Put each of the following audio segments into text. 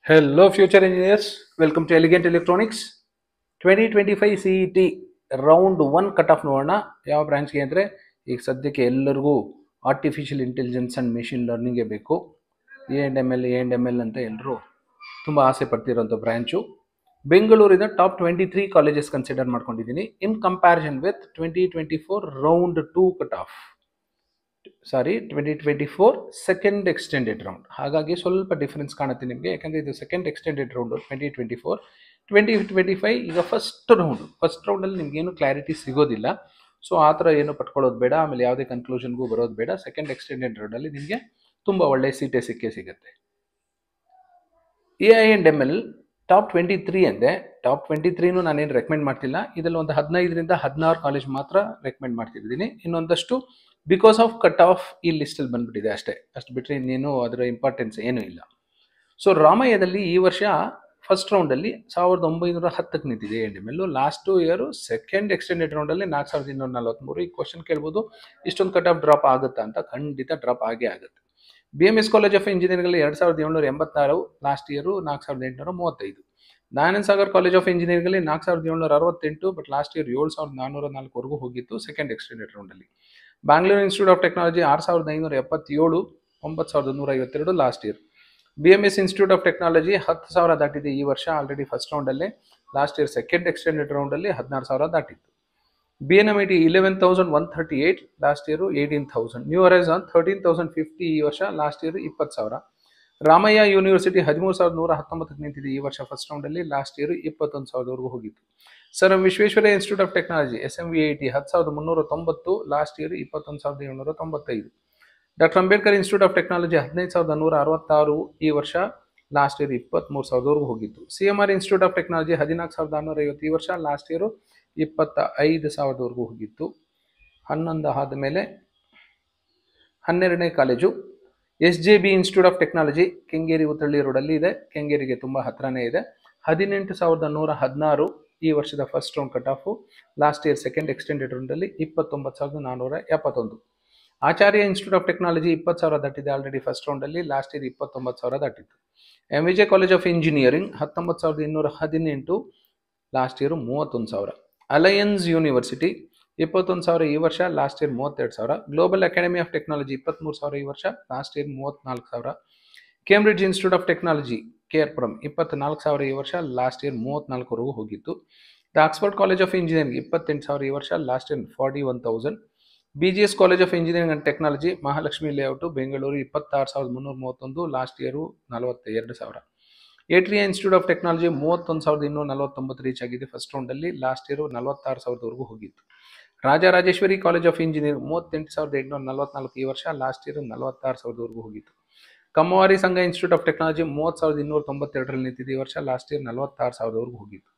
Hello, future engineers. Welcome to Elegant Electronics. 2025 CET round 1 cut off ನೋಡೋಣ ಯಾವ ಬ್ರಾಂಚ್ಗೆ ಅಂದರೆ ಈಗ ಸದ್ಯಕ್ಕೆ ಎಲ್ಲರಿಗೂ ಆರ್ಟಿಫಿಷಿಯಲ್ ಇಂಟೆಲಿಜೆನ್ಸ್ ಆ್ಯಂಡ್ ಮೆಷಿನ್ ಲರ್ನಿಂಗೇ ಬೇಕು. ಎ ಆ್ಯಂಡ್ ಎಮ್ ಎಲ್ ಅಂತ ಎಲ್ಲರೂ ತುಂಬ ಆಸೆ ಪಡ್ತಿರೋಂಥ ಬ್ರ್ಯಾಂಚು. ಬೆಂಗಳೂರಿನ ಟಾಪ್ 23 ಕಾಲೇಜಸ್ ಕನ್ಸಿಡರ್ ಮಾಡ್ಕೊಂಡಿದ್ದೀನಿ ಇನ್ comparison with 2024 round 2 cut off. 2024 second extended round. ಹಾಗಾಗಿ ಸ್ವಲ್ಪ ಡಿಫ್ರೆನ್ಸ್ ಕಾಣುತ್ತೆ ನಿಮಗೆ, ಯಾಕಂದರೆ ಇದು ಸೆಕೆಂಡ್ ಎಕ್ಸ್ಟೆಂಡೆಡ್ ರೌಂಡು 2024 ಈಗ ಫಸ್ಟ್ ರೌಂಡಲ್ಲಿ ನಿಮಗೇನು ಕ್ಲಾರಿಟಿ ಸಿಗೋದಿಲ್ಲ. ಸೊ ಆ ಥರ ಏನು ಪಟ್ಕೊಳ್ಳೋದು ಬೇಡ, ಆಮೇಲೆ ಯಾವುದೇ ಕನ್ಕ್ಲೂಷನ್ಗೂ ಬರೋದು ಬೇಡ. ಸೆಕೆಂಡ್ ಎಕ್ಸ್ಟೆಂಡೆಡ್ ರೌಂಡಲ್ಲಿ ನಿಮಗೆ ತುಂಬ ಒಳ್ಳೆ ಸೀಟೇ ಸಿಗುತ್ತೆ. ಎ.ಐ.ಆ್ಯಂಡ್.ಎಮ್.ಎಲ್ ಟಾಪ್ 23 ಅಂದೆ. ಟಾಪ್ 23ನೂ ನಾನೇನು ರೆಕಮೆಂಡ್ ಮಾಡ್ತಿಲ್ಲ. ಇದರಲ್ಲಿ ಒಂದು 15ರಿಂದ 16 ಕಾಲೇಜ್ ಮಾತ್ರ ರೆಕಮೆಂಡ್ ಮಾಡ್ತಿದ್ದೀನಿ. ಇನ್ನೊಂದಷ್ಟು ಬಿಕಾಸ್ ಆಫ್ ಕಟ್ ಆಫ್ ಈ ಲಿಸ್ಟಲ್ಲಿ ಬಂದ್ಬಿಟ್ಟಿದೆ ಅಷ್ಟು ಬಿಟ್ಟರೆ ಇನ್ನೇನು ಅದರ ಇಂಪಾರ್ಟೆನ್ಸ್ ಏನೂ ಇಲ್ಲ. ಸೊ ರಾಮಯ್ಯದಲ್ಲಿ ಈ ವರ್ಷ ಫಸ್ಟ್ ರೌಂಡಲ್ಲಿ 1910ಕ್ಕೆ ನಿಂತಿದೆ AI and ML. Last year second extended ರೌಂಡಲ್ಲಿ 4243. ಈ ಕ್ವಶನ್ ಕೇಳ್ಬೋದು, ಇಷ್ಟೊಂದು ಕಟ್ ಆಫ್ ಡ್ರಾಪ್ ಆಗುತ್ತಾ ಅಂತ. ಖಂಡಿತ ಡ್ರಾಪ್ ಆಗೇ ಆಗುತ್ತೆ. BMS ಕಾಲೇಜ್ ಆಫ್ ಇಂಜಿನಿಯರಿಂಗಲ್ಲಿ 2786, last year 4835. Dayananda Sagar college of ಇಂಜಿನಿಯರಿಂಗಲ್ಲಿ 4768, ಬಟ್ ಲಾಸ್ಟ್ ಇಯರ್ 7404ವರೆಗೂ ಹೋಗಿತ್ತು ಸೆಕೆಂಡ್ ಎಕ್ಸ್ಟೆಂಡೆಡ್ ರೌಂಡಲ್ಲಿ. Bangalore institute of technology 6577, 9152 last year. BMS institute of technology 10,000 ದಾಟಿದೆ ಈ ವರ್ಷ ಆಲ್ರೆಡಿ ಫಸ್ಟ್ ರೌಂಡಲ್ಲೇ. ಲಾಸ್ಟ್ ಇಯರ್ ಸೆಕೆಂಡ್ ಎಕ್ಸ್ಟೆಂಡೆಡ್ ರೌಂಡಲ್ಲಿ 16,000 ದಾಟಿತ್ತು. BNMIT 11,138, last year 18,000. New horizon 13,050 ಈ ವರ್ಷ, ಲಾಸ್ಟ್ ಇಯರ್ 20,000. ರಾಮಯ್ಯ ಯೂನಿವರ್ಸಿಟಿ 13,119ಕ್ಕೆ ನಿಂತಿದೆ ಈ ವರ್ಷ ಫಸ್ಟ್ ರೌಂಡಲ್ಲಿ, ಲಾಸ್ಟ್ ಇಯರ್ 21,000ವರೆಗೂ ಹೋಗಿತ್ತು. Sir Visvesvaraya institute of technology SMVIT 10,390, last year 21,795. Doctor Ambedkar institute of technology 15,166 ಈ ವರ್ಷ, ಲಾಸ್ಟ್ ಇಯರ್ 23,000ವರೆಗೂ ಹೋಗಿತ್ತು. CMR ಇನ್ಸ್ಟಿಟ್ಯೂಟ್ ಆಫ್ ಟೆಕ್ನಾಲಜಿ 14,650 ಈ ವರ್ಷ, ಲಾಸ್ಟ್ ಇಯರು 25,000ವರೆಗೂ ಹೋಗಿತ್ತು. 11 ಆದಮೇಲೆ 12ನೇ college SJB institute of technology, Kengeri Uttarahalli ರೋಡಲ್ಲಿ ಇದೆ. ಕೆಂಗೇರಿಗೆ ತುಂಬ ಹತ್ರನೇ ಇದೆ. 18,116 ಈ ವರ್ಷದ first round cut off. Last year second extended ರೌಂಡಲ್ಲಿ 29,471. ಆಚಾರ್ಯ ಇನ್ಸ್ಟಿಟ್ಯೂಟ್ ಆಫ್ ಟೆಕ್ನಾಲಜಿ 20,000 ದಾಟಿದೆ ಆಲ್ರೆಡಿ ಫಸ್ಟ್ ರೌಂಡಲ್ಲಿ, ಲಾಸ್ಟ್ ಇಯರ್ 29,000 ದಾಟಿತ್ತು. MVJ college of engineering 19,218, last year 31,000. Alliance university 21,000 ಈ ವರ್ಷ, last year 32,000. Global academy of technology 23,000 ಈ ವರ್ಷ, last year 34,000. Cambridge institute of technology KRPುರಂ 24,000 ಈ ವರ್ಷ, ಲಾಸ್ಟ್ ಇಯರ್ 34ವರೆಗೂ ಹೋಗಿತ್ತು. ಆಕ್ಸ್ಫರ್ಡ್ ಕಾಲೇಜ್ ಆಫ್ ಇಂಜಿನಿಯರಿಂಗ್ 28,000 ಈ ವರ್ಷ, last year 41,000. BGS college of engineering and technology Mahalakshmi layout Bengaluru 26,331, last year 42,000. Atria institute of technology 31,249 reach ಆಗಿದೆ first ರೌಂಡಲ್ಲಿ, last year 46,000ವರೆಗೂ ಹೋಗಿತ್ತು. Rajarajeshwari college of engineering 38,844 ಈ ವರ್ಷ, ಲಾಸ್ಟ್ ಇಯರ್ 46,000ವರೆಗೂ ಹೋಗಿತ್ತು. ಕಮ್ಮವಾರಿ ಸಂಘ ಇನ್ಸ್ಟಿಟ್ಯೂಟ್ ಆಫ್ ಟೆಕ್ನಾಲಜಿ 30,292ರಲ್ಲಿ ನಿಂತಿದೆ ಈ ವರ್ಷ, ಲಾಸ್ಟ್ ಇಯರ್ 46,000ವರೆಗೂ ಹೋಗಿತ್ತು.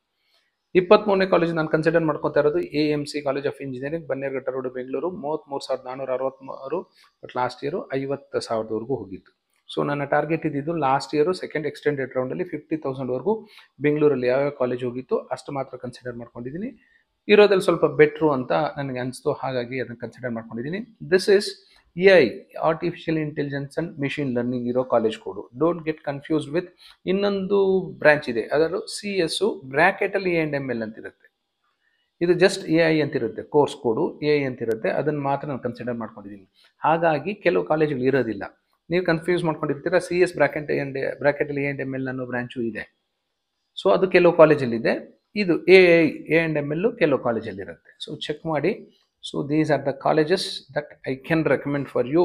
23ನೇ ಕಾಲೇಜ್ ನಾನು ಕನ್ಸಿಡರ್ ಮಾಡ್ಕೊತಾ ಇರೋದು AMC college of engineering, Bannerghatta road Bengaluru 33,463, but last year 50,000ವರೆಗೂ ಹೋಗಿತ್ತು. ಸೊ ನನ್ನ ಟಾರ್ಗೆಟ್ ಇದ್ದಿದ್ದು ಲಾಸ್ಟ್ ಇಯರು ಸೆಕೆಂಡ್ ಎಕ್ಸ್ಟೆಂಡೆಡ್ ರೌಂಡಲ್ಲಿ 50,000ವರೆಗೂ ಬೆಂಗಳೂರಲ್ಲಿ ಯಾವ್ಯಾವ ಕಾಲೇಜ್ ಹೋಗಿತ್ತು ಅಷ್ಟು ಮಾತ್ರ ಕನ್ಸಿಡರ್ ಮಾಡ್ಕೊಂಡಿದ್ದೀನಿ. ಇರೋದ್ರಲ್ಲಿ ಸ್ವಲ್ಪ ಬೆಟ್ರು ಅಂತ ನನಗೆ ಅನಿಸ್ತು, ಹಾಗಾಗಿ ಅದನ್ನು ಕನ್ಸಿಡರ್ ಮಾಡ್ಕೊಂಡಿದ್ದೀನಿ. This is AI, artificial intelligence and machine learning ಇರೋ college code. Don't get confused with ಇನ್ನೊಂದು ಬ್ರಾಂಚ್ ಇದೆ, ಅದರ CS ಬ್ರ್ಯಾಕೆಟಲ್ಲಿ A&ML ಅಂತಿರುತ್ತೆ. ಇದು ಜಸ್ಟ್ AI ಅಂತಿರುತ್ತೆ, ಕೋರ್ಸ್ ಕೋಡು AI ಅಂತಿರುತ್ತೆ, ಅದನ್ನು ಮಾತ್ರ ನಾನು ಕನ್ಸಿಡರ್ ಮಾಡ್ಕೊಂಡಿದ್ದೀನಿ. ಹಾಗಾಗಿ ಕೆಲವು ಕಾಲೇಜುಗಳು ಇರೋದಿಲ್ಲ, ನೀವು ಕನ್ಫ್ಯೂಸ್ ಮಾಡ್ಕೊಂಡಿರ್ತೀರ. CS ಬ್ರ್ಯಾಕೆಟಲ್ಲಿ A&ML ಅನ್ನೋ ಬ್ರಾಂಚು ಇದೆ, ಸೊ ಅದು ಕೆಲವು ಕಾಲೇಜಲ್ಲಿದೆ. ಇದು A&ML ಕೆಲವು ಕಾಲೇಜಲ್ಲಿರುತ್ತೆ, ಸೊ ಚೆಕ್ ಮಾಡಿ. So these are the colleges that I can recommend for you.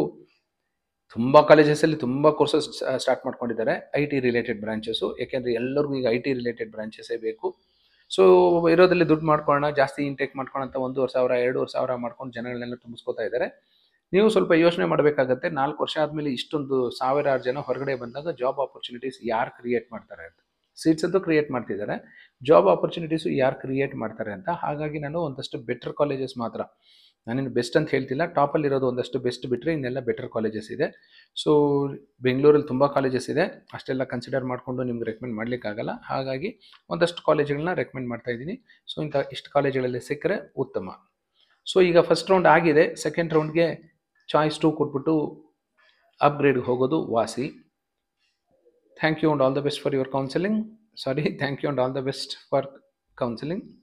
ತುಂಬ ಕಾಲೇಜಸಲ್ಲಿ ತುಂಬ ಕೋರ್ಸಸ್ ಸ್ಟಾರ್ಟ್ ಮಾಡ್ಕೊಂಡಿದ್ದಾರೆ, IT ರಿಲೇಟೆಡ್ ಬ್ರಾಂಚಸ್ಸು, ಯಾಕೆಂದರೆ ಎಲ್ಲರಿಗೂ ಈಗ IT ರಿಲೇಟೆಡ್ ಬ್ರಾಂಚಸ್ಸೇ ಬೇಕು. ಸೊ ಇರೋದ್ರಲ್ಲಿ ದುಡ್ಡು ಮಾಡ್ಕೊಳ್ಳೋಣ, ಜಾಸ್ತಿ ಇಂಟೇಕ್ ಮಾಡ್ಕೊಳ್ಳೋ ಅಂತ 1,500,000 2,500,000 ಮಾಡ್ಕೊಂಡು ಜನಗಳನ್ನೆಲ್ಲ ತುಂಬಿಸ್ಕೋತಾ ಇದ್ದಾರೆ. ನೀವು ಸ್ವಲ್ಪ ಯೋಚನೆ ಮಾಡಬೇಕಾಗತ್ತೆ, 4 ವರ್ಷ ಆದಮೇಲೆ ಇಷ್ಟೊಂದು ಸಾವಿರಾರು ಜನ ಹೊರಗಡೆ ಬಂದಾಗ ಜಾಬ್ ಆಪರ್ಚುನಿಟೀಸ್ ಯಾರು ಕ್ರಿಯೇಟ್ ಮಾಡ್ತಾರೆ ಅಂತ. ಸೀಟ್ಸ್ ಅಂತೂ ಕ್ರಿಯೇಟ್ ಮಾಡ್ತಿದ್ದಾರೆ, ಜಾಬ್ ಆಪರ್ಚುನಿಟೀಸು ಯಾರು ಕ್ರಿಯೇಟ್ ಮಾಡ್ತಾರೆ ಅಂತ. ಹಾಗಾಗಿ ನಾನು ಒಂದಷ್ಟು ಬೆಟರ್ ಕಾಲೇಜಸ್ ಮಾತ್ರ, ನಾನೇನು ಬೆಸ್ಟ್ ಅಂತ ಹೇಳ್ತಿಲ್ಲ, ಟಾಪಲ್ಲಿರೋದು ಒಂದಷ್ಟು ಬೆಸ್ಟ್ ಬಿಟ್ಟರೆ ಇನ್ನೆಲ್ಲ ಬೆಟರ್ ಕಾಲೇಜಸ್ ಇದೆ. ಸೊ ಬೆಂಗಳೂರಲ್ಲಿ ತುಂಬ ಕಾಲೇಜಸ್ ಇದೆ, ಅಷ್ಟೆಲ್ಲ ಕನ್ಸಿಡರ್ ಮಾಡಿಕೊಂಡು ನಿಮ್ಗೆ ರೆಕಮೆಂಡ್ ಮಾಡಲಿಕ್ಕಾಗಲ್ಲ. ಹಾಗಾಗಿ ಒಂದಷ್ಟು ಕಾಲೇಜುಗಳನ್ನ ರೆಕಮೆಂಡ್ ಮಾಡ್ತಾ ಇದ್ದೀನಿ. ಸೊ ಇಷ್ಟು ಕಾಲೇಜುಗಳಲ್ಲಿ ಸಿಕ್ಕರೆ ಉತ್ತಮ. ಸೊ ಈಗ ಫಸ್ಟ್ ರೌಂಡ್ ಆಗಿದೆ, ಸೆಕೆಂಡ್ ರೌಂಡ್ಗೆ ಚಾಯ್ಸ್ 2 ಕೊಟ್ಬಿಟ್ಟು ಅಪ್ಗ್ರೇಡ್ಗೆ ಹೋಗೋದು ವಾಸಿ. Thank you and all the best for your counseling. Sorry, thank you and all the best for counseling.